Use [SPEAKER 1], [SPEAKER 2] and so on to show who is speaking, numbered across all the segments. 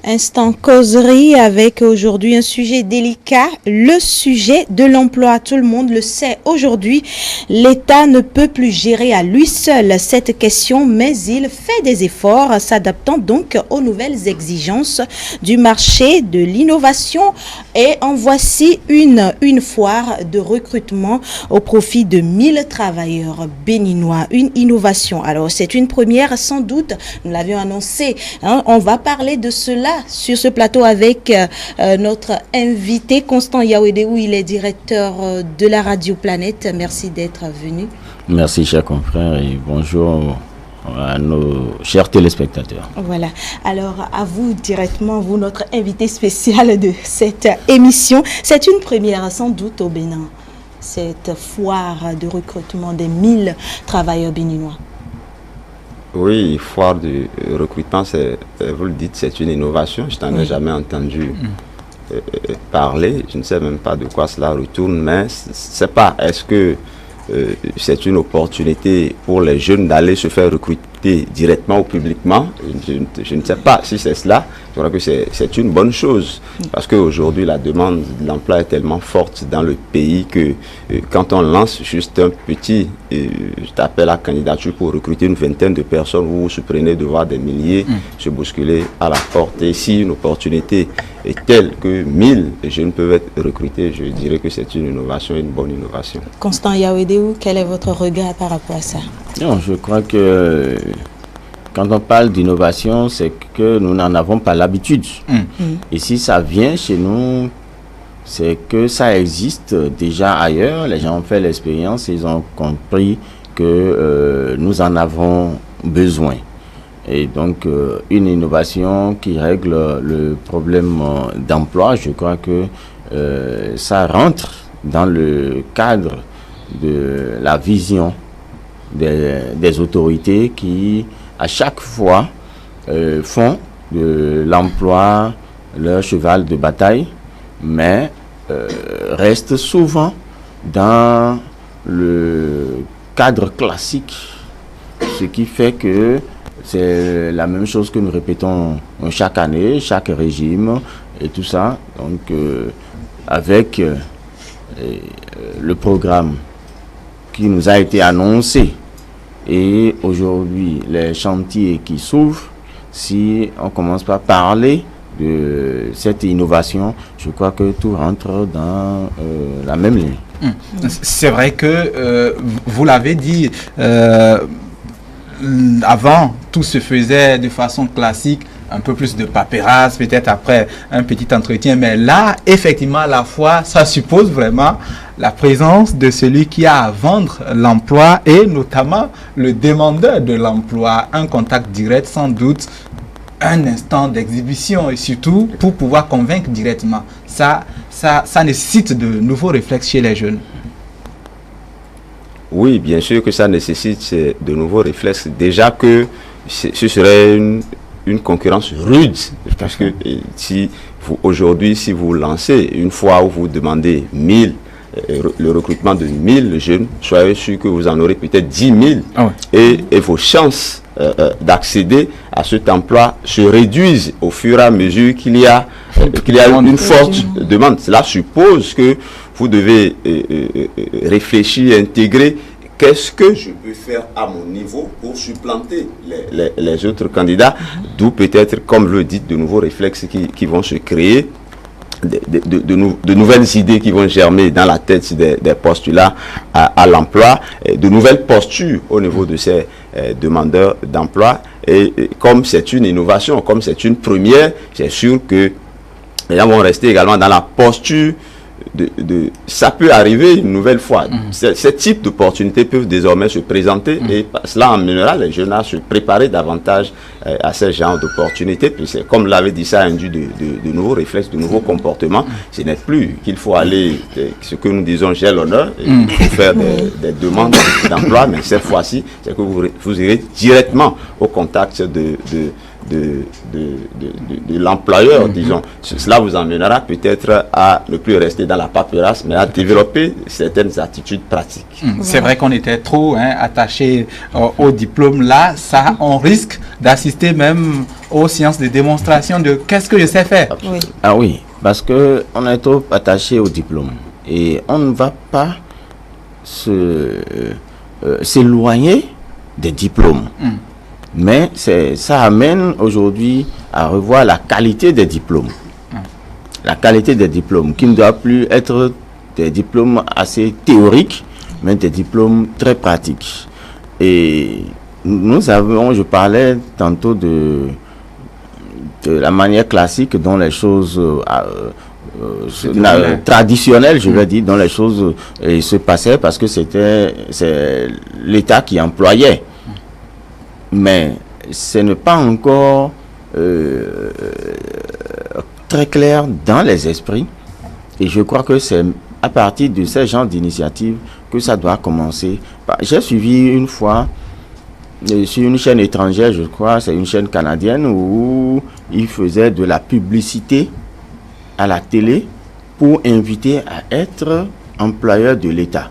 [SPEAKER 1] Instant causerie avec aujourd'hui un sujet délicat, le sujet de l'emploi. Tout le monde le sait aujourd'hui, l'État ne peut plus gérer à lui seul cette question, mais il fait des efforts, s'adaptant donc aux nouvelles exigences du marché de l'innovation. Et en voici une foire de recrutement au profit de 1000 travailleurs béninois. Une innovation. Alors c'est une première sans doute, nous l'avions annoncé, hein, on va parler de cela sur ce plateau avec notre invité Constant Yaouedéou, il est directeur de la Radio Planète. Merci d'être venu.
[SPEAKER 2] Merci chers confrères et bonjour à nos chers téléspectateurs.
[SPEAKER 1] Voilà, alors à vous directement, vous notre invité spécial de cette émission. C'est une première sans doute au Bénin, cette foire de recrutement des 1000 travailleurs béninois.
[SPEAKER 3] Oui, foire de recrutement, vous le dites, c'est une innovation. Je n'en ai jamais entendu parler. Je ne sais même pas de quoi cela retourne, mais c'est pas. Est-ce que c'est une opportunité pour les jeunes d'aller se faire recruter directement ou publiquement? Je ne sais pas si c'est cela. Je crois que c'est une bonne chose parce qu'aujourd'hui la demande de l'emploi est tellement forte dans le pays que quand on lance juste un petit appel à candidature pour recruter une vingtaine de personnes, vous vous surprenez de voir des milliers se bousculer à la porte. Et si une opportunité est telle que 1000 jeunes peuvent être recrutés, je dirais que c'est une innovation, une bonne innovation.
[SPEAKER 1] Constant Yaouedéou, quel est votre regard par rapport à ça?
[SPEAKER 2] Non, je crois que quand on parle d'innovation, c'est que nous n'en avons pas l'habitude. Et si ça vient chez nous, c'est que ça existe déjà ailleurs. Les gens ont fait l'expérience, ils ont compris que nous en avons besoin. Et donc, une innovation qui règle le problème d'emploi, je crois que ça rentre dans le cadre de la vision des autorités qui, à chaque fois, font de l'emploi leur cheval de bataille, mais restent souvent dans le cadre classique, ce qui fait que c'est la même chose que nous répétons chaque année, chaque régime et tout ça. Donc, avec le programme qui nous a été annoncé et aujourd'hui les chantiers qui s'ouvrent, si on commence par parler de cette innovation, je crois que tout rentre dans la même ligne.
[SPEAKER 4] C'est vrai que vous l'avez dit, avant tout se faisait de façon classique, un peu plus de paperasse, peut-être après un petit entretien, mais là, effectivement, la fois, ça suppose vraiment la présence de celui qui a à vendre l'emploi et notamment le demandeur de l'emploi, un contact direct sans doute, un instant d'exhibition et surtout pour pouvoir convaincre directement. Ça nécessite de nouveaux réflexes chez les jeunes.
[SPEAKER 3] Oui, bien sûr que ça nécessite de nouveaux réflexes. Déjà que ce serait une concurrence rude, parce que si vous lancez une fois où vous demandez 1000, le recrutement de 1000 jeunes, soyez sûr que vous en aurez peut-être 10 000 et vos chances d'accéder à cet emploi se réduisent au fur et à mesure qu'il y a une forte demande. Cela suppose que vous devez réfléchir, intégrer qu'est-ce que je peux faire à mon niveau pour supplanter les autres candidats, d'où peut-être, comme vous le dites, de nouveaux réflexes qui vont se créer, de nouvelles idées qui vont germer dans la tête des postulats à l'emploi, de nouvelles postures au niveau de ces demandeurs d'emploi. Et comme c'est une innovation, comme c'est une première, c'est sûr que les gens vont rester également dans la posture ça peut arriver une nouvelle fois. Ce type d'opportunités peuvent désormais se présenter et cela amènera les jeunes à se préparer davantage à ce genre d'opportunités. Puis c'est, comme l'avait dit, ça induit de nouveaux réflexes, de nouveaux comportements. Ce n'est plus qu'il faut aller, ce que nous disons, j'ai l'honneur, il faut faire des demandes d'emploi, mais cette fois-ci, c'est que vous irez directement au contact de l'employeur, disons. Cela vous emmènera peut-être à ne plus rester dans la paperasse, mais à développer certaines attitudes pratiques.
[SPEAKER 4] C'est vrai qu'on était trop attaché au diplôme. Là, ça, on risque d'assister même aux séances de démonstration de qu'est-ce que je sais faire.
[SPEAKER 1] Oui.
[SPEAKER 2] Ah oui, parce qu'on est trop attaché au diplôme. Et on ne va pas s'éloigner des diplômes. Mais ça amène aujourd'hui à revoir la qualité des diplômes. La qualité des diplômes, qui ne doit plus être des diplômes assez théoriques, mais des diplômes très pratiques. Et nous avons, je parlais tantôt de la manière classique dont les choses traditionnelles, je vais dire, dont les choses se passaient, parce que c'est l'État qui employait. Mais ce n'est pas encore très clair dans les esprits. Et je crois que c'est à partir de ces genres d'initiatives que ça doit commencer. J'ai suivi une fois sur une chaîne étrangère, je crois, c'est une chaîne canadienne, où ils faisaient de la publicité à la télé pour inviter à être employeur de l'État.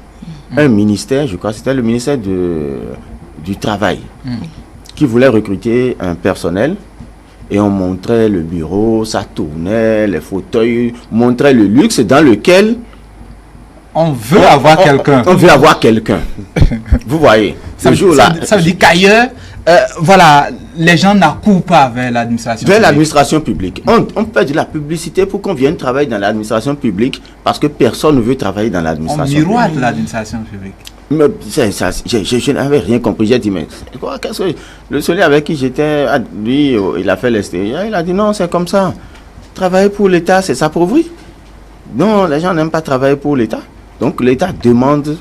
[SPEAKER 2] Un ministère, je crois, c'était le ministère du Travail, qui voulait recruter un personnel, et on montrait le bureau, ça tournait, les fauteuils, montrait le luxe dans lequel
[SPEAKER 4] on veut avoir quelqu'un.
[SPEAKER 2] On veut avoir quelqu'un. Vous voyez,
[SPEAKER 4] ça veut dire qu'ailleurs, voilà, les gens n'accourent pas vers l'administration publique.
[SPEAKER 2] Vers l'administration publique. On fait de la publicité pour qu'on vienne travailler dans l'administration publique, parce que personne ne veut travailler dans l'administration publique.
[SPEAKER 4] On miroite l'administration publique.
[SPEAKER 2] Mais je n'avais rien compris. J'ai dit, mais quoi, qu'est-ce que... Le seul avec qui j'étais, lui, il a fait l'extérieur. Il a dit, non, c'est comme ça. Travailler pour l'État, c'est s'appauvrir. Non, les gens n'aiment pas travailler pour l'État. Donc, l'État demande...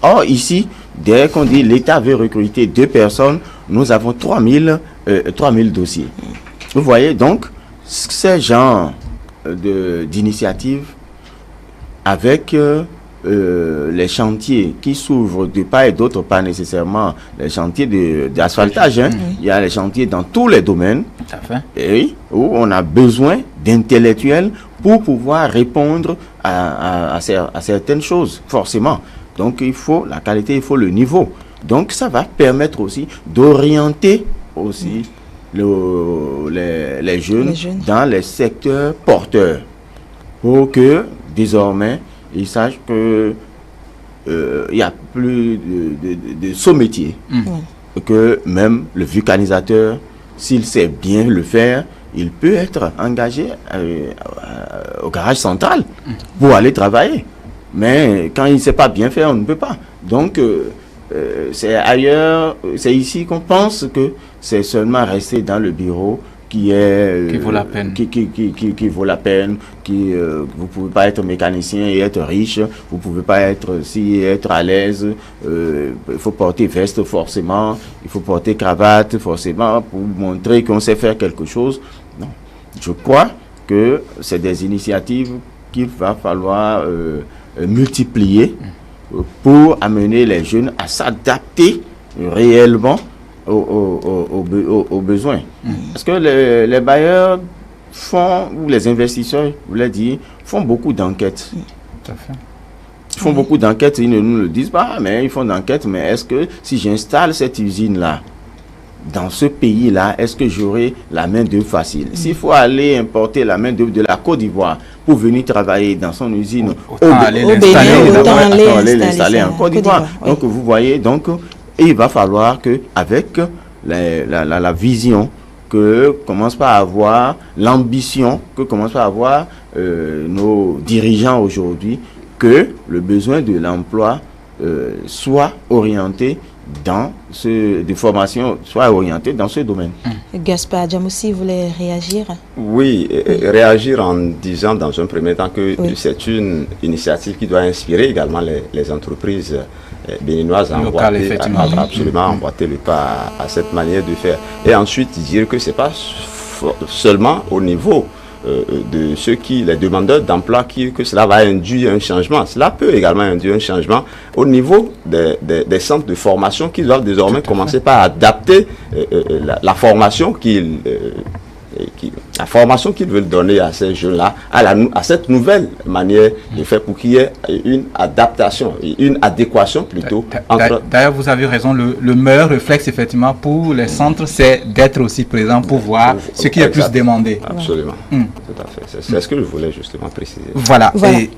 [SPEAKER 2] Or, ici, dès qu'on dit l'État veut recruter 2 personnes, nous avons 3000 dossiers. Vous voyez, donc, ces genres d'initiatives avec... les chantiers qui s'ouvrent de part et d'autre, pas nécessairement les chantiers d'asphaltage, il y a les chantiers dans tous les domaines, et où on a besoin d'intellectuels pour pouvoir répondre à certaines choses, forcément. Donc il faut la qualité, il faut le niveau. Donc ça va permettre aussi d'orienter aussi les jeunes dans les secteurs porteurs, pour que désormais ils sachent que il y a plus de sous-métiers, que même le vulcanisateur, s'il sait bien le faire, il peut être engagé au garage central pour aller travailler. Mais quand il ne sait pas bien faire, on ne peut pas. Donc c'est ailleurs, c'est ici qu'on pense que c'est seulement rester dans le bureau qui vaut la peine, qui vaut la peine, vous pouvez pas être mécanicien et être riche, vous pouvez pas être à l'aise, il faut porter veste forcément, il faut porter cravate forcément pour montrer qu'on sait faire quelque chose. Non, je crois que c'est des initiatives qu'il va falloir multiplier pour amener les jeunes à s'adapter réellement aux besoins. Parce que les bailleurs font, ou les investisseurs, je voulais dire, font beaucoup d'enquêtes.
[SPEAKER 4] Tout à fait.
[SPEAKER 2] Ils font beaucoup d'enquêtes, ils ne nous le disent pas, mais ils font d'enquêtes. Mais est-ce que si j'installe cette usine-là, dans ce pays-là, est-ce que j'aurai la main-d'œuvre facile? S'il faut aller importer la main-d'œuvre de la Côte d'Ivoire pour venir travailler dans son usine au Bénin, aller l'installer en Côte d'Ivoire. Donc vous voyez, il va falloir que, avec la vision que commence par avoir, l'ambition que commence par avoir nos dirigeants aujourd'hui, que le besoin de l'emploi soit orienté de formation, soit orienté dans ce domaine.
[SPEAKER 1] Gaspard Djamoussi voulait réagir?
[SPEAKER 3] Oui, réagir en disant dans un premier temps que c'est une initiative qui doit inspirer également les entreprises béninoises à emboîter le pas à cette manière de faire. Et ensuite dire que c'est pas seulement au niveau de les demandeurs d'emploi, que cela va induire un changement. Cela peut également induire un changement au niveau des centres de formation qui doivent désormais commencer par adapter la formation qu'ils veulent donner à ces jeunes-là, à cette nouvelle manière de faire pour qu'il y ait une adaptation, une adéquation plutôt.
[SPEAKER 4] D'ailleurs, vous avez raison, le meilleur réflexe effectivement pour les centres, c'est d'être aussi présent pour voir ce qui est plus demandé.
[SPEAKER 3] Absolument, tout à fait. C'est ce que je voulais justement préciser.
[SPEAKER 4] Voilà.
[SPEAKER 1] Mais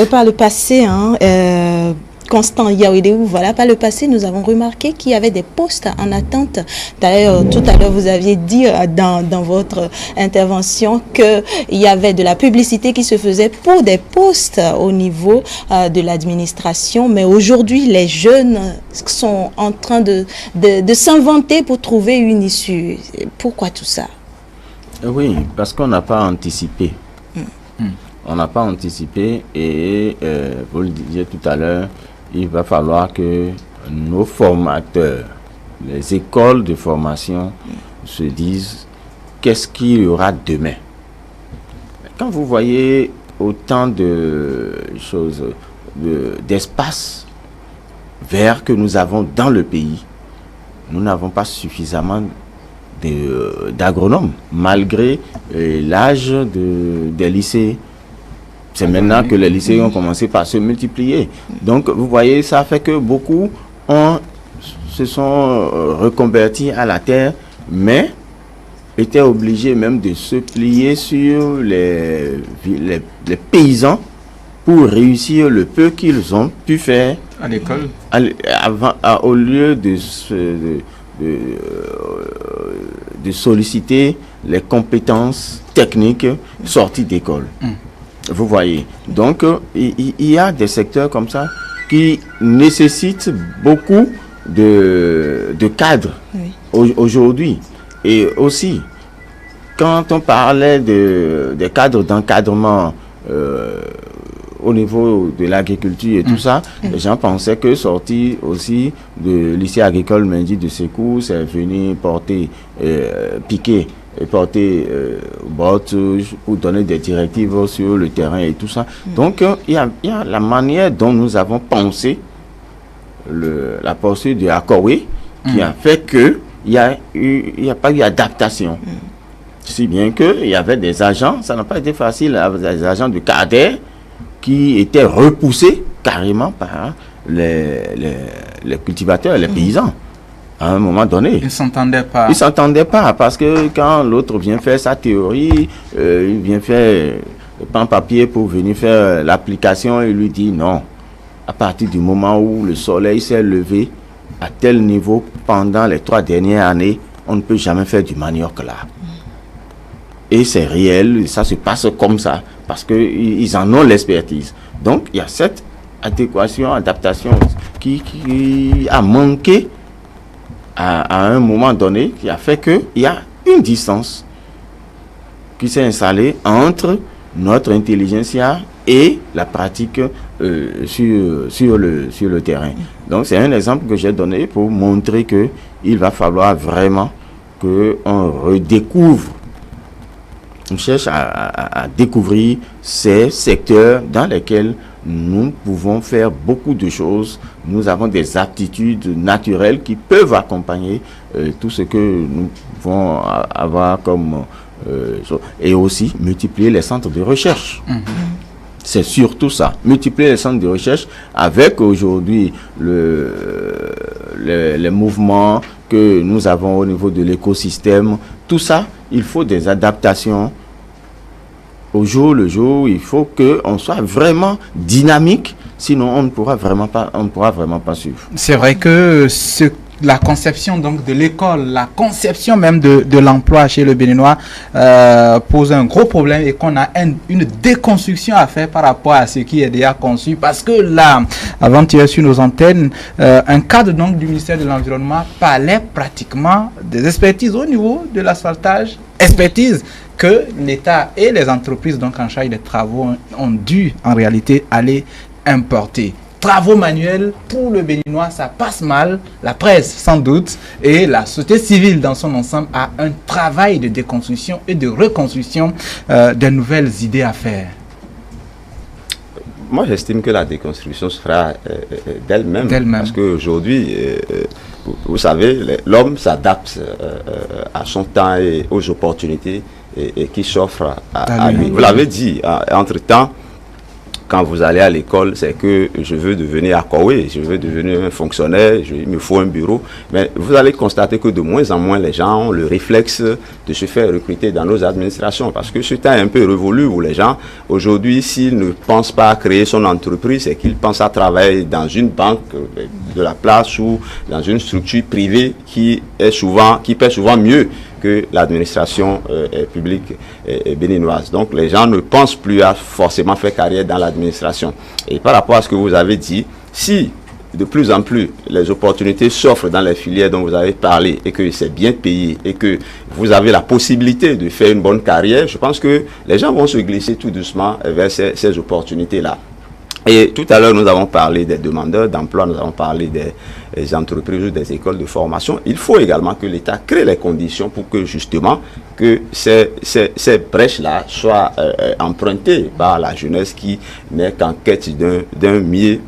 [SPEAKER 1] par le passé, Constant Yaoudéou, voilà, par le passé, nous avons remarqué qu'il y avait des postes en attente. D'ailleurs, tout à l'heure, vous aviez dit dans votre intervention qu'il y avait de la publicité qui se faisait pour des postes au niveau de l'administration. Mais aujourd'hui, les jeunes sont en train de s'inventer pour trouver une issue. Pourquoi tout ça?
[SPEAKER 2] Oui, parce qu'on n'a pas anticipé. On n'a pas anticipé et vous le disiez tout à l'heure, il va falloir que nos formateurs, les écoles de formation se disent qu'est-ce qu'il y aura demain. Quand vous voyez autant de choses, d'espace vert que nous avons dans le pays, nous n'avons pas suffisamment d'agronomes, malgré l'âge des lycées. C'est maintenant que les lycées ont commencé par se multiplier. Donc, vous voyez, ça fait que beaucoup se sont reconvertis à la terre, mais étaient obligés même de se plier sur les paysans pour réussir le peu qu'ils ont pu faire
[SPEAKER 4] à l'école.
[SPEAKER 2] Au lieu de solliciter les compétences techniques sorties d'école. Vous voyez. Donc, il y a des secteurs comme ça qui nécessitent beaucoup de cadres aujourd'hui. Et aussi, quand on parlait des cadres d'encadrement au niveau de l'agriculture et tout ça, les gens pensaient que sortir aussi de lycée agricole Mendy de Sékou, c'est venir porter, piquer et porter bottes pour donner des directives sur le terrain et tout ça. Donc, il y a la manière dont nous avons pensé la poursuite de Akowé qui a fait que il n'y a pas eu d'adaptation. Si bien qu'il y avait des agents, ça n'a pas été facile, des agents de cadre qui étaient repoussés carrément par les cultivateurs, les paysans. À un moment donné.
[SPEAKER 4] Ils ne s'entendaient pas.
[SPEAKER 2] Ils ne s'entendaient pas parce que quand l'autre vient faire sa théorie, il vient faire le pan papier pour venir faire l'application, il lui dit non. À partir du moment où le soleil s'est levé à tel niveau pendant les 3 dernières années, on ne peut jamais faire du manioc là. Et c'est réel, ça se passe comme ça parce qu'ils en ont l'expertise. Donc il y a cette adaptation qui a manqué à un moment donné, qui a fait qu'il y a une distance qui s'est installée entre notre intelligentsia et la pratique sur le terrain. Donc c'est un exemple que j'ai donné pour montrer qu'il va falloir vraiment qu'on redécouvre, on cherche à découvrir ces secteurs dans lesquels nous pouvons faire beaucoup de choses. Nous avons des aptitudes naturelles qui peuvent accompagner tout ce que nous pouvons avoir comme... et aussi multiplier les centres de recherche. C'est surtout ça. Multiplier les centres de recherche avec aujourd'hui les mouvements que nous avons au niveau de l'écosystème. Tout ça, il faut des adaptations. Au jour le jour, il faut qu'on soit vraiment dynamique, sinon on ne pourra vraiment pas suivre.
[SPEAKER 4] C'est vrai que la conception donc de l'école, la conception même de l'emploi chez le Béninois pose un gros problème et qu'on a une déconstruction à faire par rapport à ce qui est déjà conçu. Parce que là, avant-hier sur nos antennes, un cadre donc du ministère de l'Environnement parlait pratiquement des expertises au niveau de l'asphaltage, expertise que l'État et les entreprises donc en charge des travaux ont dû en réalité aller importer. travaux manuels, pour le Béninois, ça passe mal. La presse, sans doute, et la société civile dans son ensemble a un travail de déconstruction et de reconstruction de nouvelles idées à faire.
[SPEAKER 3] Moi, j'estime que la déconstruction se fera d'elle-même. Parce qu'aujourd'hui, vous savez, l'homme s'adapte à son temps et aux opportunités qui s'offrent à lui. Vous l'avez dit, entre-temps, quand vous allez à l'école, c'est que je veux devenir Akoué, je veux devenir un fonctionnaire, il me faut un bureau. Mais vous allez constater que de moins en moins, les gens ont le réflexe de se faire recruter dans nos administrations. Parce que ce temps est un peu révolu où les gens, aujourd'hui, s'ils ne pensent pas à créer son entreprise, c'est qu'ils pensent à travailler dans une banque de la place ou dans une structure privée qui paie souvent mieux que l'administration publique béninoise. Donc les gens ne pensent plus à forcément faire carrière dans l'administration. Et par rapport à ce que vous avez dit, si de plus en plus les opportunités s'offrent dans les filières dont vous avez parlé et que c'est bien payé et que vous avez la possibilité de faire une bonne carrière, je pense que les gens vont se glisser tout doucement vers ces opportunités-là. Et tout à l'heure, nous avons parlé des demandeurs d'emploi, nous avons parlé des entreprises ou des écoles de formation. Il faut également que l'État crée les conditions pour que justement que ces brèches-là soient empruntées par la jeunesse qui n'est qu'en quête d'un mieux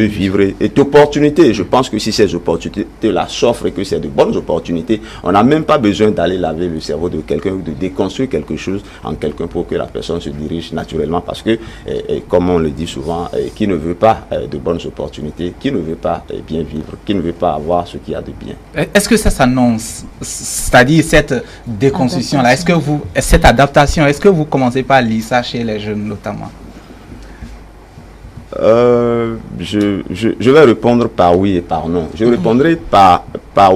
[SPEAKER 3] vivre et d'opportunités. Je pense que si ces opportunités-là s'offrent et que c'est de bonnes opportunités, on n'a même pas besoin d'aller laver le cerveau de quelqu'un ou de déconstruire quelque chose en quelqu'un pour que la personne se dirige naturellement parce que, comme on le dit souvent, qui ne veut pas de bonnes opportunités, qui ne veut pas bien vivre, qui ne veut pas avoir ce qu'il y a de bien.
[SPEAKER 4] Est-ce que ça s'annonce, c'est-à-dire cette déconstruction-là, cette adaptation, est-ce que vous commencez par lire ça chez les jeunes notamment?
[SPEAKER 3] Je vais répondre par oui et par non. Je répondrai par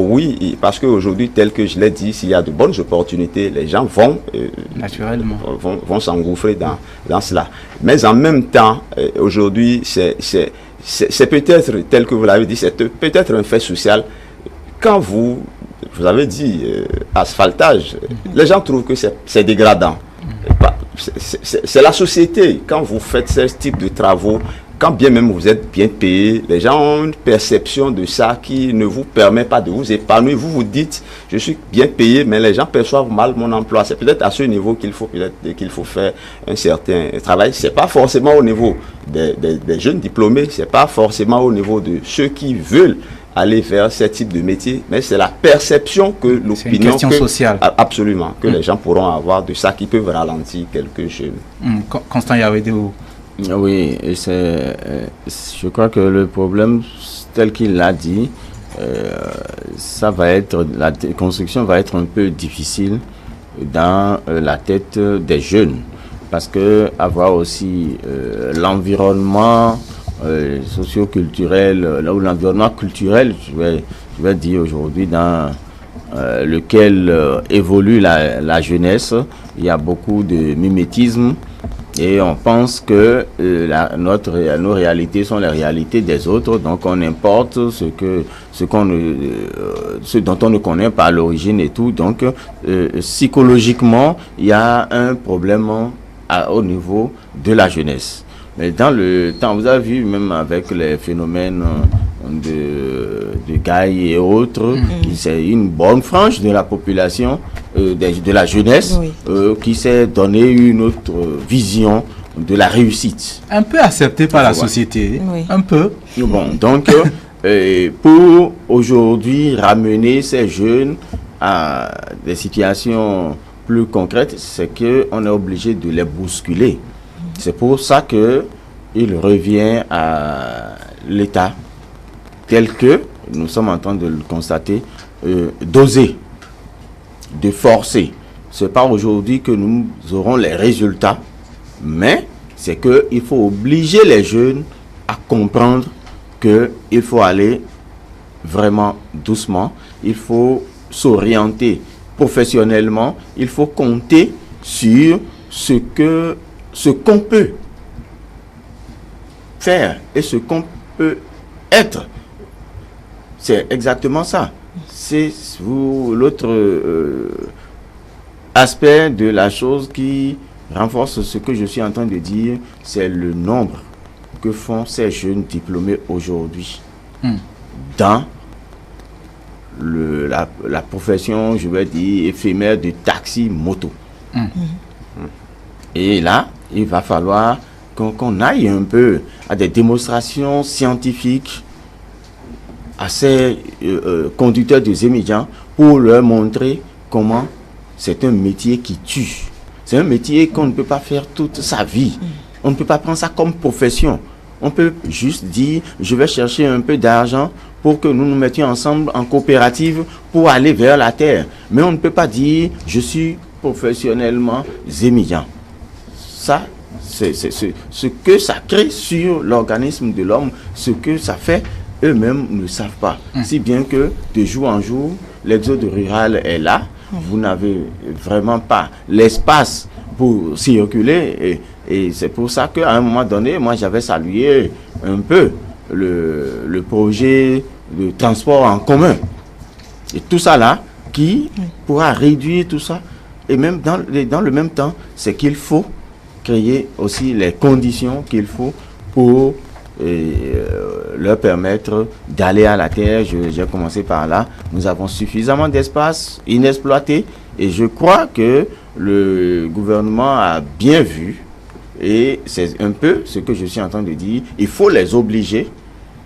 [SPEAKER 3] oui, parce qu'aujourd'hui, tel que je l'ai dit, s'il y a de bonnes opportunités, les gens vont naturellement vont s'engouffrer dans cela. Mais en même temps, aujourd'hui, c'est peut-être, tel que vous l'avez dit, c'est peut-être un fait social. Quand vous avez dit asphaltage, les gens trouvent que c'est dégradant. C'est la société. Quand vous faites ce type de travaux, quand bien même vous êtes bien payé, les gens ont une perception de ça qui ne vous permet pas de vous épanouir. Vous vous dites, je suis bien payé, mais les gens perçoivent mal mon emploi. C'est peut-être à ce niveau qu'il faut faire un certain travail. C'est pas forcément au niveau des jeunes diplômés, c'est pas forcément au niveau de ceux qui veulent aller vers ce type de métier, mais c'est la perception que l'opinion... C'est une
[SPEAKER 4] question sociale.
[SPEAKER 3] Absolument, que les gens pourront avoir de ça qui peuvent ralentir quelques jeunes.
[SPEAKER 4] Constant Yawedeou.
[SPEAKER 2] Oui, je crois que le problème, tel qu'il l'a dit, la construction va être un peu difficile dans la tête des jeunes, parce que avoir aussi l'environnement socio-culturel, ou l'environnement culturel, je vais dire aujourd'hui, dans lequel évolue la jeunesse, il y a beaucoup de mimétisme. Et on pense que nos réalités sont les réalités des autres, donc on importe ce dont on ne connaît pas l'origine et tout. Donc psychologiquement, il y a un problème au niveau de la jeunesse. Mais dans le temps, vous avez vu même avec les phénomènes de gailles et autres, c'est une bonne frange de la population, de la jeunesse, qui s'est donné une autre vision de la réussite.
[SPEAKER 4] Un peu accepté par la société, un peu.
[SPEAKER 2] Bon, donc, pour aujourd'hui ramener ces jeunes à des situations plus concrètes, c'est qu'on est obligé de les bousculer. C'est pour ça qu'il revient à l'État, tel que nous sommes en train de le constater, d'oser, de forcer. Ce n'est pas aujourd'hui que nous aurons les résultats, mais c'est qu'il faut obliger les jeunes à comprendre qu'il faut aller vraiment doucement, il faut s'orienter professionnellement, il faut compter sur ce qu'on peut faire et ce qu'on peut être. C'est exactement ça. C'est l'autre aspect de la chose qui renforce ce que je suis en train de dire, c'est le nombre que font ces jeunes diplômés aujourd'hui dans la profession, je vais dire, éphémère de taxi-moto. Et là, il va falloir qu'on aille un peu à des démonstrations scientifiques à ces conducteurs de Zémidjan pour leur montrer comment c'est un métier qui tue. C'est un métier qu'on ne peut pas faire toute sa vie. On ne peut pas prendre ça comme profession. On peut juste dire, je vais chercher un peu d'argent pour que nous nous mettions ensemble en coopérative pour aller vers la terre. Mais on ne peut pas dire, je suis professionnellement Zémidjan. Ça, c'est ce que ça crée sur l'organisme de l'homme, ce que ça fait, eux-mêmes ne savent pas. Si bien que de jour en jour, l'exode rural est là, vous n'avez vraiment pas l'espace pour circuler et c'est pour ça qu'à un moment donné, moi j'avais salué un peu le projet de transport en commun. Et tout ça là, qui pourra réduire tout ça. Et même dans le même temps, c'est qu'il faut créer aussi les conditions qu'il faut pour leur permettre d'aller à la terre. J'ai commencé par là. Nous avons suffisamment d'espace inexploité et je crois que le gouvernement a bien vu et c'est un peu ce que je suis en train de dire. Il faut les obliger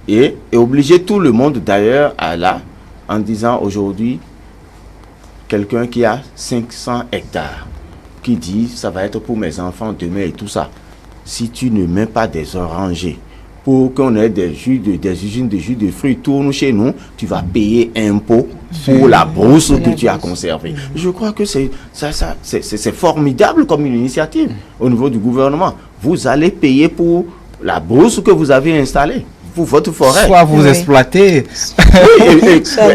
[SPEAKER 2] et obliger tout le monde d'ailleurs à là en disant aujourd'hui quelqu'un qui a 500 hectares qui dit ça va être pour mes enfants demain et tout ça. Si tu ne mets pas des orangers pour qu'on ait des usines de jus de fruits tournent chez nous, tu vas payer impôt pour la brousse que tu as conservée. Je crois que c'est formidable comme une initiative au niveau du gouvernement. Vous allez payer pour la brousse que vous avez installée, pour votre forêt.
[SPEAKER 4] Soit vous exploitez.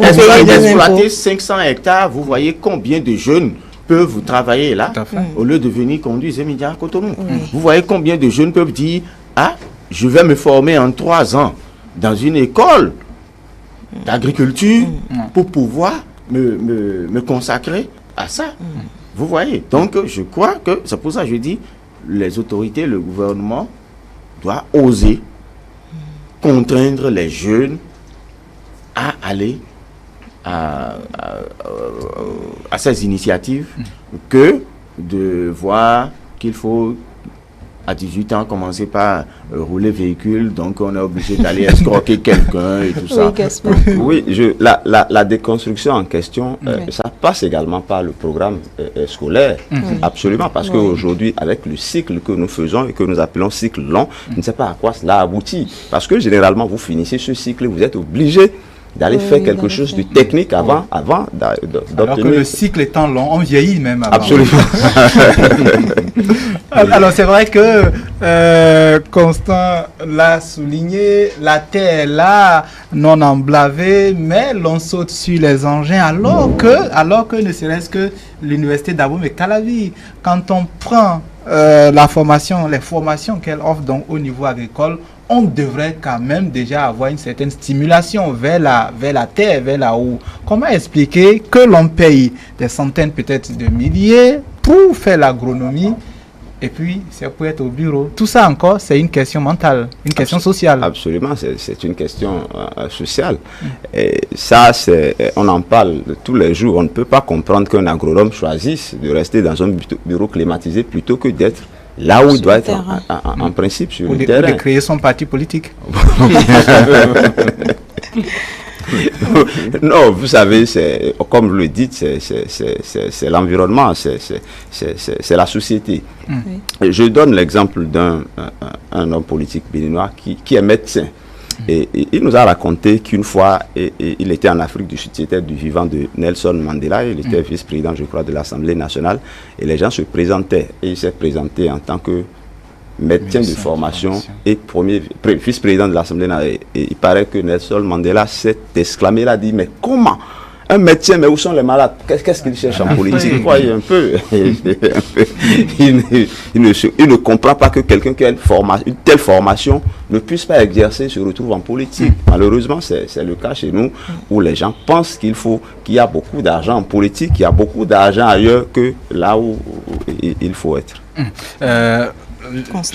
[SPEAKER 2] Exploiter 500 hectares, vous voyez combien de jeunes peuvent travailler là, au lieu de venir conduire Zémidjan à Cotonou. Vous voyez combien de jeunes peuvent dire, ah, je vais me former en 3 ans dans une école d'agriculture pour pouvoir me consacrer à ça. Vous voyez, donc je crois que, c'est pour ça que je dis, les autorités, le gouvernement doit oser contraindre les jeunes à aller à ces initiatives que de voir qu'il faut à 18 ans commencer par rouler véhicule, donc on est obligé d'aller escroquer quelqu'un et tout ça.
[SPEAKER 3] Oui, la déconstruction en question, ça passe également par le programme scolaire, absolument, parce qu'aujourd'hui, avec le cycle que nous faisons et que nous appelons cycle long, je ne sais pas à quoi cela aboutit, parce que généralement, vous finissez ce cycle, vous êtes obligé d'aller faire quelque chose de technique avant d'obtenir.
[SPEAKER 4] Alors que le cycle étant long, on vieillit même avant.
[SPEAKER 3] Absolument.
[SPEAKER 4] Alors c'est vrai que Constant l'a souligné, la terre est là, non emblavée, mais l'on saute sur les engins alors que ne serait-ce que l'université d'Aboum et Calavi, quand on prend les formations qu'elle offre donc au niveau agricole, on devrait quand même déjà avoir une certaine stimulation vers la terre, vers la haut. Comment expliquer que l'on paye des centaines, peut-être de milliers pour faire l'agronomie et puis c'est pour être au bureau? Tout ça encore, c'est une question mentale, une question sociale.
[SPEAKER 3] Absolument, c'est une question sociale. Et ça, on en parle tous les jours. On ne peut pas comprendre qu'un agronome choisisse de rester dans un bureau climatisé plutôt que d'être là où il doit être en principe sur le terrain.
[SPEAKER 4] Ou de créer son parti politique.
[SPEAKER 3] Non, vous savez, comme vous le dites, c'est l'environnement, c'est la société. Je donne l'exemple d'un homme politique béninois qui est médecin. Et il nous a raconté qu'une fois, il était en Afrique du Sud, c'était du vivant de Nelson Mandela, il était vice-président, je crois, de l'Assemblée nationale, et les gens se présentaient, et il s'est présenté en tant que médecin de formation et vice-président de l'Assemblée nationale. Et il paraît que Nelson Mandela s'est exclamé, il a dit, mais comment un médecin, mais où sont les malades? Qu'est-ce qu'il cherche en politique? Vous voyez un peu. Il ne comprend pas que quelqu'un qui a une telle formation ne puisse pas exercer, se retrouve en politique. Malheureusement, c'est le cas chez nous, où les gens pensent qu'il y a beaucoup d'argent en politique, qu'il y a beaucoup d'argent ailleurs que là où il faut être.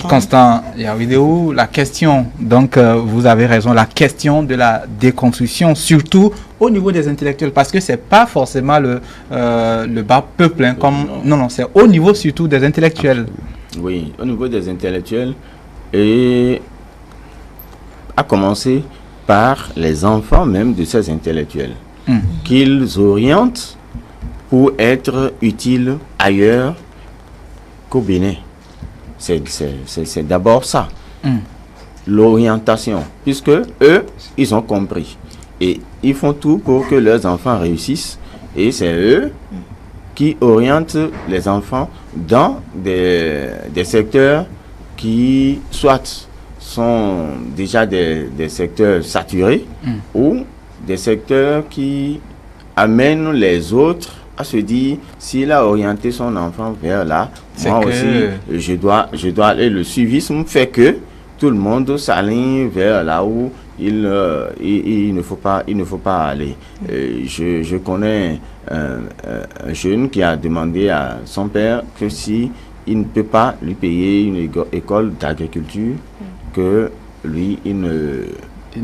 [SPEAKER 4] Constant Yaouidéou, la question, donc vous avez raison, la question de la déconstruction, surtout au niveau des intellectuels, parce que c'est pas forcément le bas peuple, hein, comme non, c'est au niveau surtout des intellectuels.
[SPEAKER 2] Oui, au niveau des intellectuels, et à commencer par les enfants même de ces intellectuels, qu'ils orientent pour être utiles ailleurs qu'au Bénin. C'est d'abord ça, l'orientation, puisque eux, ils ont compris. Et ils font tout pour que leurs enfants réussissent. Et c'est eux qui orientent les enfants dans des secteurs qui soit sont déjà des secteurs saturés ou des secteurs qui amènent les autres à se dire, s'il a orienté son enfant vers là, moi aussi, je dois aller. Le suivisme fait que tout le monde s'aligne vers là où il ne faut pas aller. Je connais un jeune qui a demandé à son père que si il ne peut pas lui payer une école d'agriculture, que lui, il ne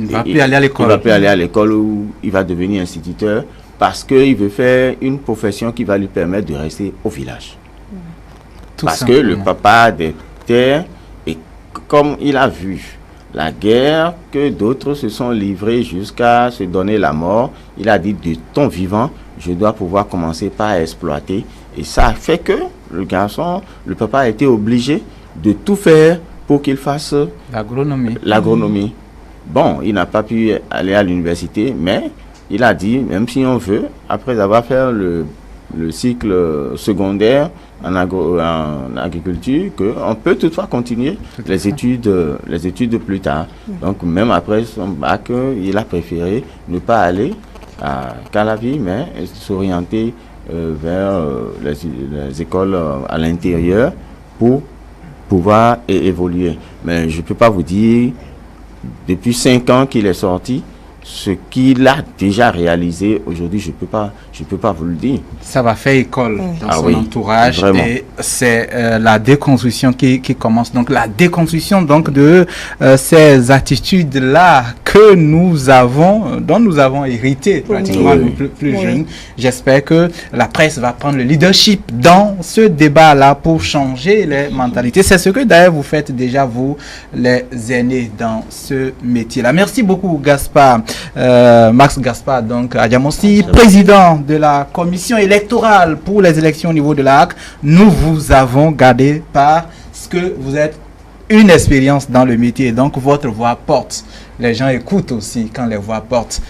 [SPEAKER 2] va plus aller à l'école. Il va plus aller à l'école où il va devenir instituteur, parce qu'il veut faire une profession qui va lui permettre de rester au village. Parce que le papa des terres, et comme il a vu la guerre, que d'autres se sont livrés jusqu'à se donner la mort, il a dit, de ton vivant, je dois pouvoir commencer par exploiter. Et ça fait que le papa a été obligé de tout faire pour qu'il fasse l'agronomie. Bon, il n'a pas pu aller à l'université, mais il a dit, même si on veut, après avoir fait le cycle secondaire en agriculture, qu'on peut toutefois continuer les études plus tard. Donc, même après son bac, il a préféré ne pas aller à Calavi, mais s'orienter vers les écoles à l'intérieur pour pouvoir évoluer. Mais je ne peux pas vous dire, depuis 5 ans qu'il est sorti, ce qu'il a déjà réalisé aujourd'hui, je peux pas vous le dire.
[SPEAKER 4] Ça va faire école dans son entourage, vraiment. Et c'est la déconstruction qui commence. Donc la déconstruction donc de ces attitudes-là que dont nous avons hérité pratiquement nous plus jeunes. J'espère que la presse va prendre le leadership dans ce débat-là pour changer les mentalités. C'est ce que d'ailleurs vous faites déjà vous, les aînés dans ce métier-là. Merci beaucoup Gaspard. Max Gaspard, donc Adjamonsi, président de la commission électorale pour les élections au niveau de l'AC. Nous vous avons gardé parce que vous êtes une expérience dans le métier, donc votre voix porte. Les gens écoutent aussi quand les voix portent.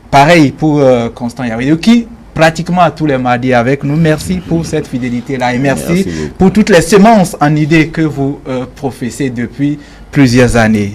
[SPEAKER 4] Pareil pour Constant Yaouidéou qui pratiquement à tous les mardis avec nous. Merci pour cette fidélité-là et merci pour toutes les semences en idées que vous professez depuis plusieurs années.